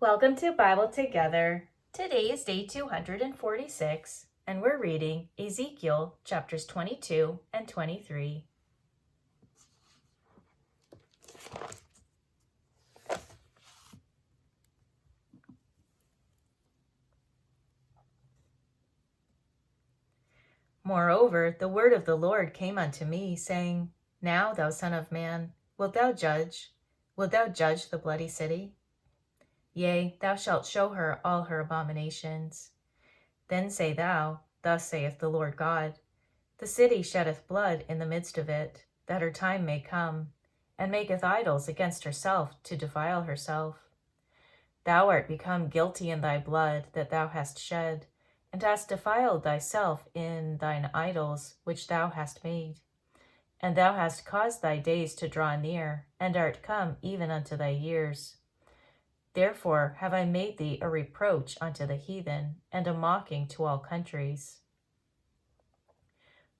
Welcome to Bible Together. Today is day 246, and we're reading Ezekiel chapters 22 and 23. Moreover, the word of the Lord came unto me, saying, Now, thou son of man, wilt thou judge the bloody city? Yea, thou shalt show her all her abominations. Then say thou, Thus saith the Lord God, The city sheddeth blood in the midst of it, that her time may come, and maketh idols against herself to defile herself. Thou art become guilty in thy blood that thou hast shed, and hast defiled thyself in thine idols which thou hast made. And thou hast caused thy days to draw near, and art come even unto thy years. Therefore have I made thee a reproach unto the heathen, and a mocking to all countries.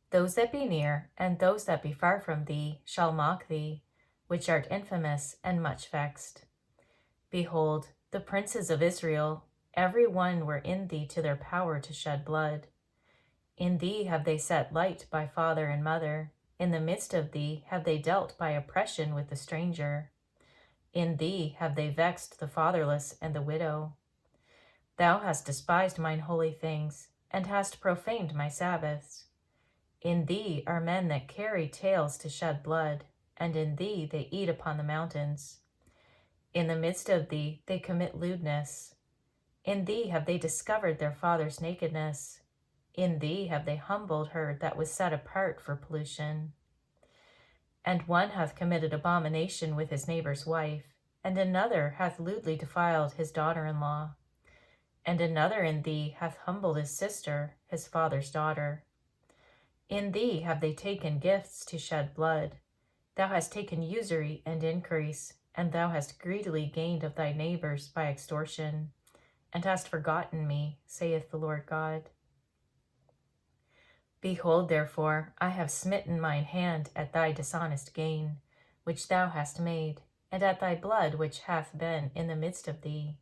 Those that be near, and those that be far from thee, shall mock thee, which art infamous and much vexed. Behold, the princes of Israel, every one were in thee to their power to shed blood. In thee have they set light by father and mother. In the midst of thee have they dealt by oppression with the stranger. In thee have they vexed the fatherless and the widow. Thou hast despised mine holy things, and hast profaned my Sabbaths. In thee are men that carry tales to shed blood, and in thee they eat upon the mountains. In the midst of thee they commit lewdness. In thee have they discovered their father's nakedness. In thee have they humbled her that was set apart for pollution. And one hath committed abomination with his neighbor's wife, and another hath lewdly defiled his daughter-in-law. And another in thee hath humbled his sister, his father's daughter. In thee have they taken gifts to shed blood. Thou hast taken usury and increase, and thou hast greedily gained of thy neighbors by extortion, and hast forgotten me, saith the Lord God. Behold, therefore, I have smitten mine hand at thy dishonest gain, which thou hast made, and at thy blood which hath been in the midst of thee.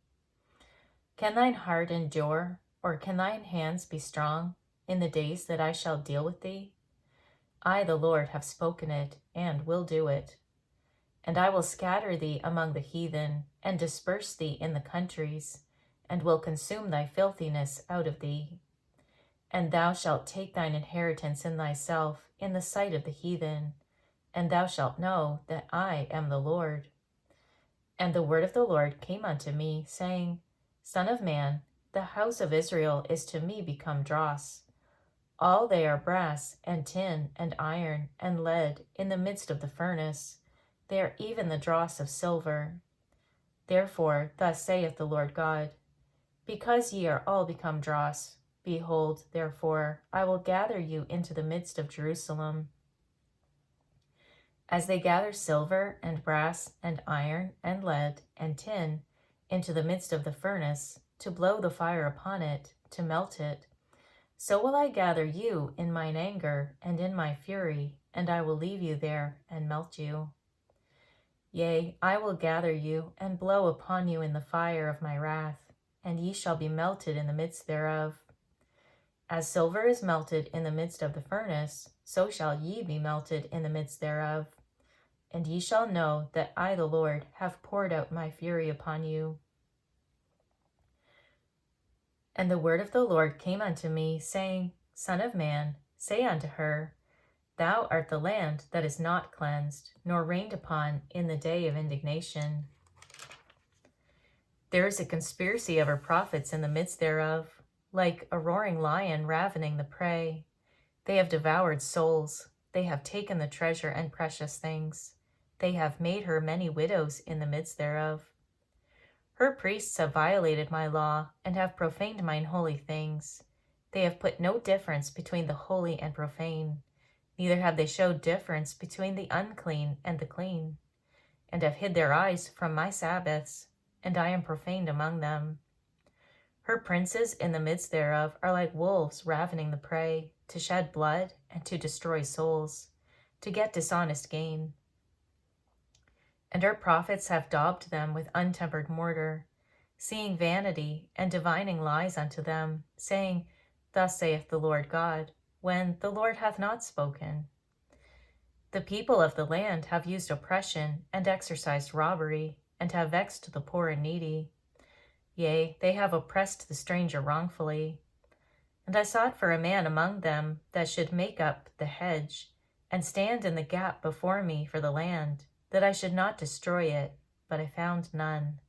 Can thine heart endure, or can thine hands be strong, in the days that I shall deal with thee? I, the Lord, have spoken it, and will do it. And I will scatter thee among the heathen, and disperse thee in the countries, and will consume thy filthiness out of thee. And thou shalt take thine inheritance in thyself in the sight of the heathen, and thou shalt know that I am the Lord. And the word of the Lord came unto me, saying, Son of man, the house of Israel is to me become dross. All they are brass, and tin, and iron, and lead, in the midst of the furnace. They are even the dross of silver. Therefore, thus saith the Lord God, Because ye are all become dross, behold, therefore, I will gather you into the midst of Jerusalem. As they gather silver, and brass, and iron, and lead, and tin, into the midst of the furnace, to blow the fire upon it, to melt it, so will I gather you in mine anger and in my fury, and I will leave you there and melt you. Yea, I will gather you and blow upon you in the fire of my wrath, and ye shall be melted in the midst thereof. As silver is melted in the midst of the furnace, so shall ye be melted in the midst thereof. And ye shall know that I, the Lord, have poured out my fury upon you. And the word of the Lord came unto me, saying, Son of man, say unto her, Thou art the land that is not cleansed, nor rained upon in the day of indignation. There is a conspiracy of her prophets in the midst thereof, like a roaring lion ravening the prey. They have devoured souls. They have taken the treasure and precious things. They have made her many widows in the midst thereof. Her priests have violated my law, and have profaned mine holy things. They have put no difference between the holy and profane, neither have they showed difference between the unclean and the clean, and have hid their eyes from my Sabbaths, and I am profaned among them. Her princes in the midst thereof are like wolves ravening the prey, to shed blood and to destroy souls, to get dishonest gain. And her prophets have daubed them with untempered mortar. seeing vanity and divining lies unto them, saying, Thus saith the Lord God, when the Lord hath not spoken. The people of the land have used oppression and exercised robbery, and have vexed the poor and needy. Yea, they have oppressed the stranger wrongfully. And I sought for a man among them that should make up the hedge, and stand in the gap before me for the land, that I should not destroy it, but I found none.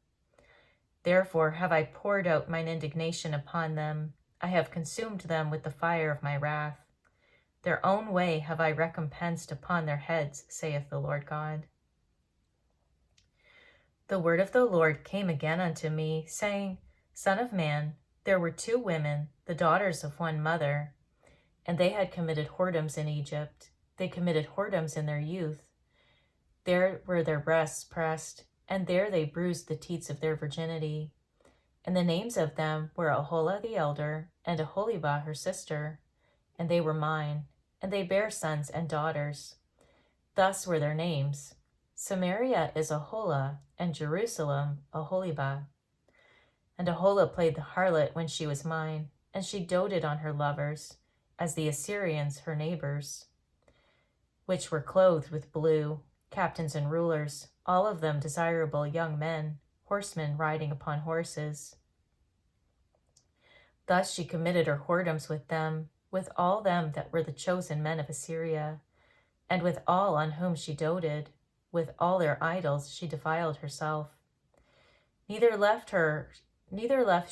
Therefore have I poured out mine indignation upon them, I have consumed them with the fire of my wrath. Their own way have I recompensed upon their heads, saith the Lord God. The word of the Lord came again unto me, saying, Son of man, there were 2 women, the daughters of one mother, and they had committed whoredoms in Egypt. They committed whoredoms in their youth. There were their breasts pressed, and there they bruised the teats of their virginity. And the names of them were Aholah the elder, and Aholibah her sister, and they were mine, and they bare sons and daughters. Thus were their names. Samaria is Aholah, and Jerusalem Aholibah. And Aholah played the harlot when she was mine, and she doted on her lovers, as the Assyrians her neighbors, which were clothed with blue, captains and rulers, all of them desirable young men, horsemen riding upon horses. Thus she committed her whoredoms with them, with all them that were the chosen men of Assyria, and with all on whom she doted, with all their idols she defiled herself. Neither left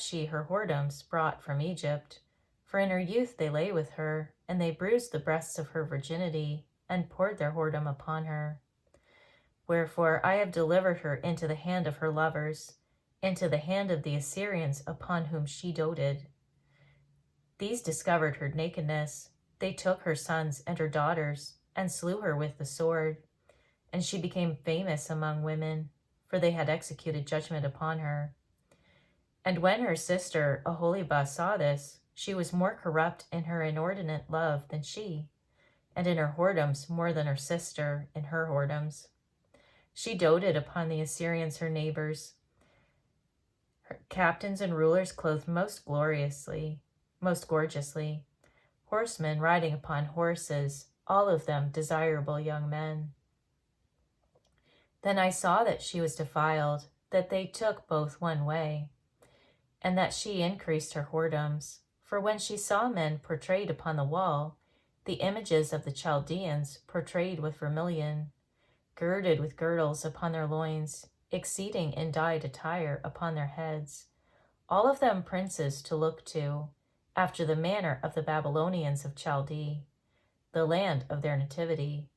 she her whoredoms brought from Egypt, for in her youth they lay with her, and they bruised the breasts of her virginity, and poured their whoredom upon her. Wherefore I have delivered her into the hand of her lovers, into the hand of the Assyrians upon whom she doted. These discovered her nakedness. They took her sons and her daughters, and slew her with the sword. And she became famous among women, for they had executed judgment upon her. And when her sister Aholibah saw this, she was more corrupt in her inordinate love than she, and in her whoredoms more than her sister in her whoredoms. She doted upon the Assyrians her neighbors, her captains and rulers clothed most gorgeously, horsemen riding upon horses, all of them desirable young men. Then I saw that she was defiled, that they took both one way, and that she increased her whoredoms. For when she saw men portrayed upon the wall, the images of the Chaldeans portrayed with vermilion, girded with girdles upon their loins, exceeding in dyed attire upon their heads, all of them princes to look to, after the manner of the Babylonians of Chaldee, the land of their nativity.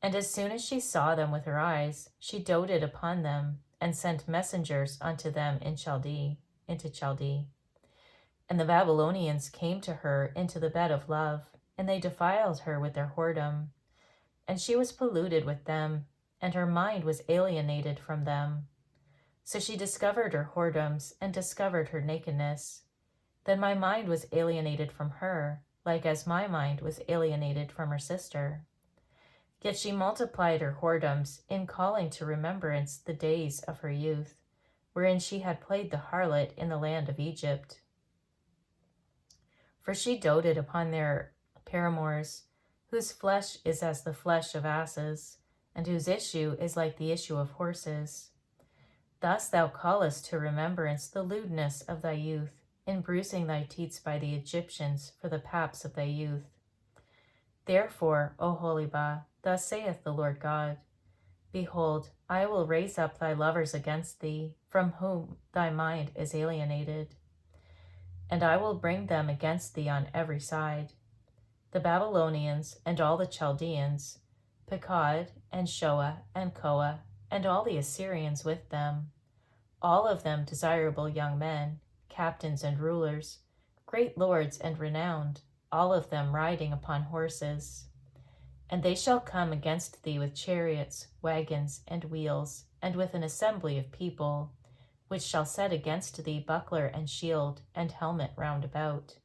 And as soon as she saw them with her eyes, she doted upon them, and sent messengers unto them into Chaldee. And the Babylonians came to her into the bed of love, and they defiled her with their whoredom. And she was polluted with them, and her mind was alienated from them. So she discovered her whoredoms, and discovered her nakedness. Then my mind was alienated from her, like as my mind was alienated from her sister. Yet she multiplied her whoredoms in calling to remembrance the days of her youth, wherein she had played the harlot in the land of Egypt. For she doted upon their paramours, whose flesh is as the flesh of asses, and whose issue is like the issue of horses. Thus thou callest to remembrance the lewdness of thy youth, in bruising thy teats by the Egyptians for the paps of thy youth. Therefore, O Aholibah, thus saith the Lord God, Behold, I will raise up thy lovers against thee, from whom thy mind is alienated, and I will bring them against thee on every side, the Babylonians and all the Chaldeans, Pekod and Shoah and Koah, and all the Assyrians with them, all of them desirable young men, captains and rulers, great lords and renowned, all of them riding upon horses. And they shall come against thee with chariots, wagons, and wheels, and with an assembly of people, which shall set against thee buckler and shield and helmet round about.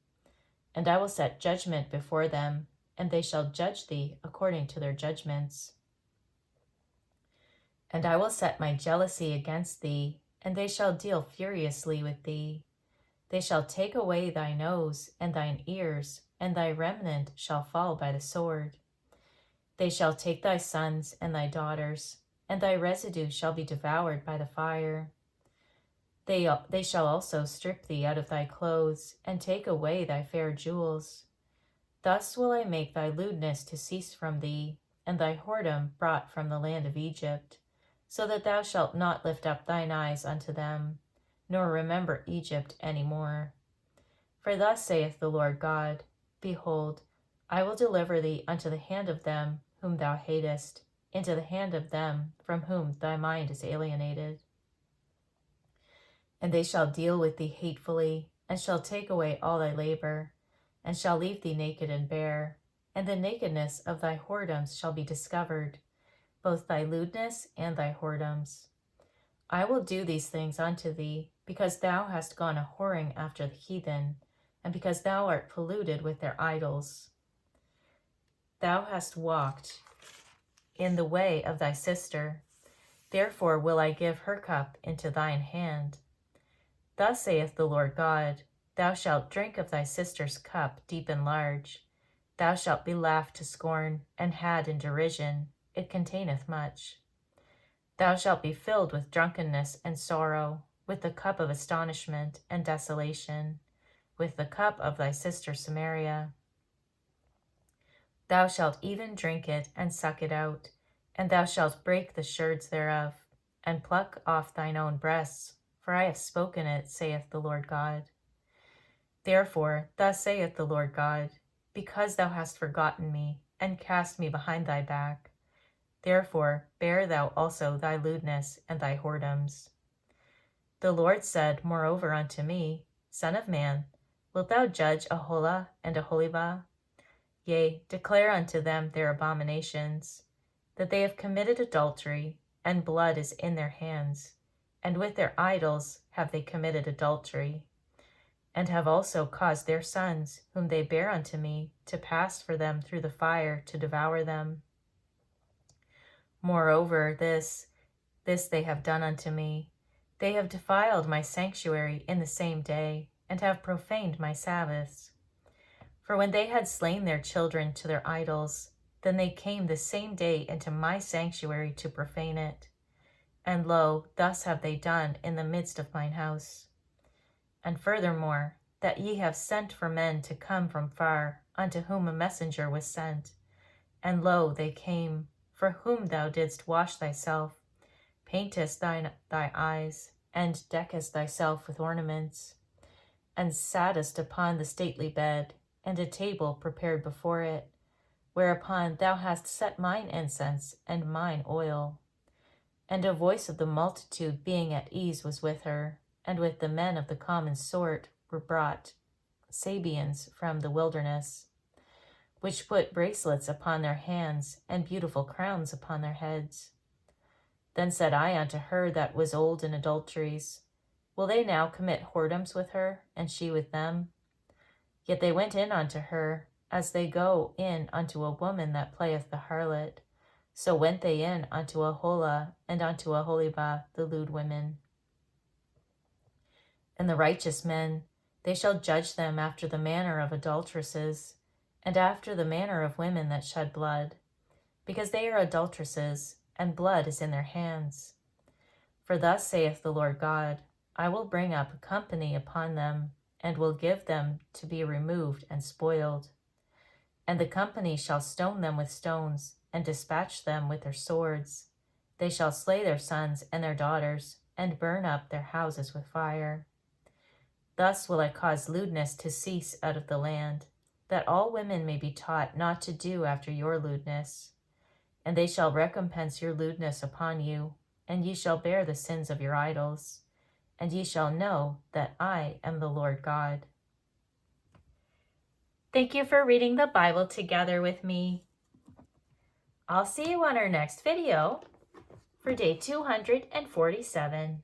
And I will set judgment before them, and they shall judge thee according to their judgments. And I will set my jealousy against thee, and they shall deal furiously with thee. They shall take away thy nose and thine ears, and thy remnant shall fall by the sword. They shall take thy sons and thy daughters, and thy residue shall be devoured by the fire. They shall also strip thee out of thy clothes, and take away thy fair jewels. Thus will I make thy lewdness to cease from thee, and thy whoredom brought from the land of Egypt, so that thou shalt not lift up thine eyes unto them, nor remember Egypt any more. For thus saith the Lord God, Behold, I will deliver thee unto the hand of them whom thou hatest, into the hand of them from whom thy mind is alienated. And they shall deal with thee hatefully, and shall take away all thy labor, and shall leave thee naked and bare, and the nakedness of thy whoredoms shall be discovered, both thy lewdness and thy whoredoms. I will do these things unto thee, because thou hast gone a whoring after the heathen, and because thou art polluted with their idols. Thou hast walked in the way of thy sister, therefore will I give her cup into thine hand. Thus saith the Lord God, Thou shalt drink of thy sister's cup deep and large. Thou shalt be laughed to scorn, and had in derision. It containeth much. Thou shalt be filled with drunkenness and sorrow, with the cup of astonishment and desolation, with the cup of thy sister Samaria. Thou shalt even drink it and suck it out, and thou shalt break the sherds thereof, and pluck off thine own breasts, for I have spoken it, saith the Lord God. Therefore, thus saith the Lord God, because thou hast forgotten me, and cast me behind thy back, therefore bear thou also thy lewdness and thy whoredoms. The Lord said moreover unto me, Son of man, wilt thou judge Aholah and Aholibah? Yea, declare unto them their abominations, that they have committed adultery, and blood is in their hands, and with their idols have they committed adultery, and have also caused their sons, whom they bear unto me, to pass for them through the fire to devour them. Moreover, this they have done unto me. They have defiled my sanctuary in the same day, and have profaned my Sabbaths. For when they had slain their children to their idols, then they came the same day into my sanctuary to profane it. And lo, thus have they done in the midst of mine house. And furthermore, that ye have sent for men to come from far, unto whom a messenger was sent. And lo, they came, for whom thou didst wash thyself, paintest thy eyes, and deckest thyself with ornaments, and sattest upon the stately bed, and a table prepared before it, whereupon thou hast set mine incense and mine oil. And a voice of the multitude being at ease was with her, and with the men of the common sort were brought Sabeans from the wilderness, which put bracelets upon their hands, and beautiful crowns upon their heads. Then said I unto her that was old in adulteries, Will they now commit whoredoms with her, and she with them? Yet they went in unto her, as they go in unto a woman that playeth the harlot. So went they in unto Aholah and unto Aholibah, the lewd women. And the righteous men, they shall judge them after the manner of adulteresses, and after the manner of women that shed blood, because they are adulteresses, and blood is in their hands. For thus saith the Lord God, I will bring up a company upon them, and will give them to be removed and spoiled. And the company shall stone them with stones, and dispatch them with their swords. They shall slay their sons and their daughters, and burn up their houses with fire. Thus will I cause lewdness to cease out of the land, that all women may be taught not to do after your lewdness. And they shall recompense your lewdness upon you, and ye shall bear the sins of your idols, and ye shall know that I am the Lord God. Thank you for reading the Bible together with me. I'll see you on our next video for day 247.